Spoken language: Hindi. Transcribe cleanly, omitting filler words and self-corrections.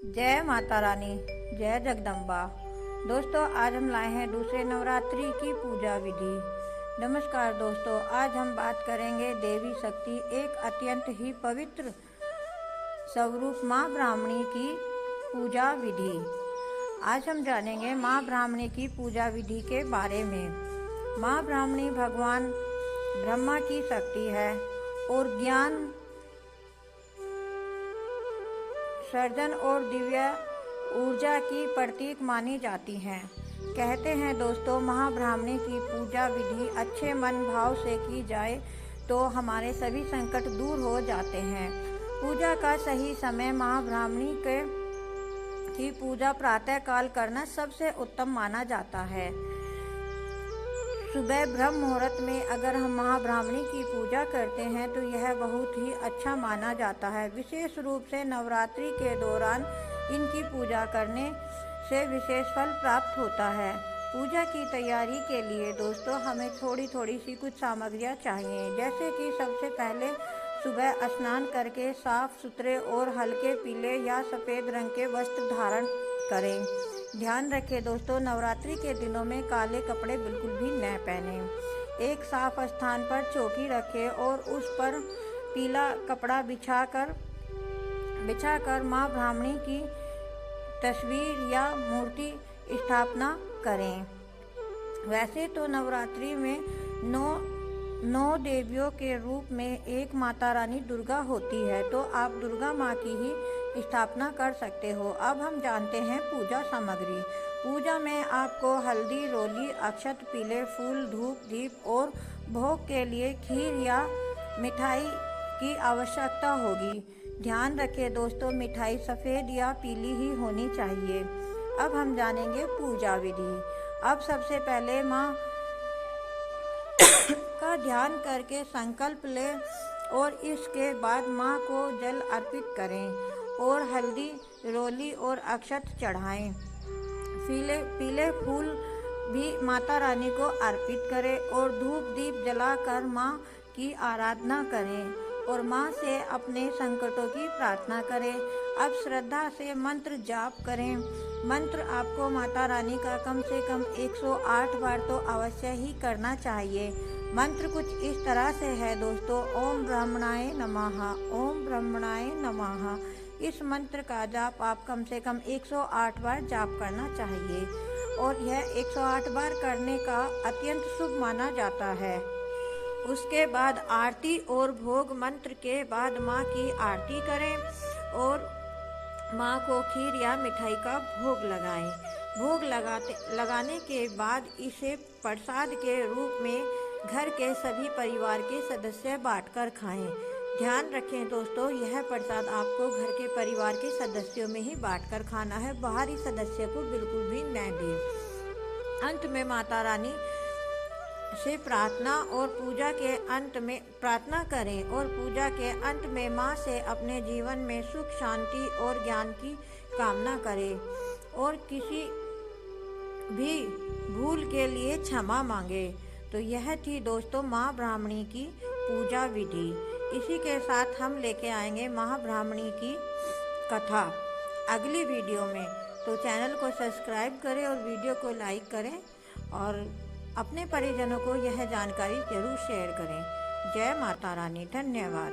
जय माता रानी, जय जगदम्बा। दोस्तों, आज हम लाए हैं दूसरे नवरात्रि की पूजा विधि। नमस्कार दोस्तों, आज हम बात करेंगे देवी शक्ति एक अत्यंत ही पवित्र स्वरूप माँ ब्राह्मणी की पूजा विधि। आज हम जानेंगे माँ ब्राह्मणी की पूजा विधि के बारे में। माँ ब्राह्मणी भगवान ब्रह्मा की शक्ति है और ज्ञान, सर्जन और दिव्य ऊर्जा की प्रतीक मानी जाती हैं। कहते हैं दोस्तों, महाब्राह्मणी की पूजा विधि अच्छे मन भाव से की जाए तो हमारे सभी संकट दूर हो जाते हैं। पूजा का सही समय महाब्राह्मणी की पूजा प्रातः काल करना सबसे उत्तम माना जाता है। सुबह ब्रह्म मुहूर्त में अगर हम महाब्राह्मणी की पूजा करते हैं तो यह बहुत ही अच्छा माना जाता है। विशेष रूप से नवरात्रि के दौरान इनकी पूजा करने से विशेष फल प्राप्त होता है। पूजा की तैयारी के लिए दोस्तों हमें थोड़ी सी कुछ सामग्रियाँ चाहिए, जैसे कि सबसे पहले सुबह स्नान करके साफ सुथरे और हल्के पीले या सफ़ेद रंग के वस्त्र धारण करें। ध्यान रखें दोस्तों, नवरात्रि के दिनों में काले कपड़े बिल्कुल भी न पहनें। एक साफ स्थान पर चौकी रखें और उस पर पीला कपड़ा बिछाकर माँ ब्राह्मणी की तस्वीर या मूर्ति स्थापना करें। वैसे तो नवरात्रि में नौ देवियों के रूप में एक माता रानी दुर्गा होती है, तो आप दुर्गा माँ की ही स्थापना कर सकते हो। अब हम जानते हैं पूजा सामग्री। पूजा में आपको हल्दी, रोली, अक्षत, पीले फूल, धूप, दीप और भोग के लिए खीर या मिठाई की आवश्यकता होगी। ध्यान रखें दोस्तों, मिठाई सफ़ेद या पीली ही होनी चाहिए। अब हम जानेंगे पूजा विधि। अब सबसे पहले माँ का ध्यान करके संकल्प लें और इसके बाद माँ को जल अर्पित करें और हल्दी, रोली और अक्षत चढ़ाएं। पीले फूल भी माता रानी को अर्पित करें और धूप दीप जलाकर माँ की आराधना करें और माँ से अपने संकटों की प्रार्थना करें। अब श्रद्धा से मंत्र जाप करें। मंत्र आपको माता रानी का कम से कम 108 बार तो अवश्य ही करना चाहिए। मंत्र कुछ इस तरह से है दोस्तों, ओम ब्रह्मणाय नमः, ओम ब्रह्मणाय नमः। इस मंत्र का जाप आप कम से कम 108 बार जाप करना चाहिए और यह 108 बार करने का अत्यंत शुभ माना जाता है। उसके बाद आरती और भोग मंत्र के बाद माँ की आरती करें और माँ को खीर या मिठाई का भोग लगाएं। भोग लगाने के बाद इसे प्रसाद के रूप में घर के सभी परिवार के सदस्य बांटकर खाएं। ध्यान रखें दोस्तों, यह प्रसाद आपको घर के परिवार के सदस्यों में ही बांटकर खाना है, बाहरी सदस्य को बिल्कुल भी न दें। अंत में माता रानी से प्रार्थना करें और पूजा के अंत में माँ से अपने जीवन में सुख, शांति और ज्ञान की कामना करें और किसी भी भूल के लिए क्षमा मांगे। तो यह थी दोस्तों माँ ब्राह्मणी की पूजा विधि। इसी के साथ हम लेके आएंगे माँ ब्राह्मणी की कथा अगली वीडियो में। तो चैनल को सब्सक्राइब करें और वीडियो को लाइक करें और अपने परिजनों को यह जानकारी जरूर शेयर करें। जय माता रानी, धन्यवाद।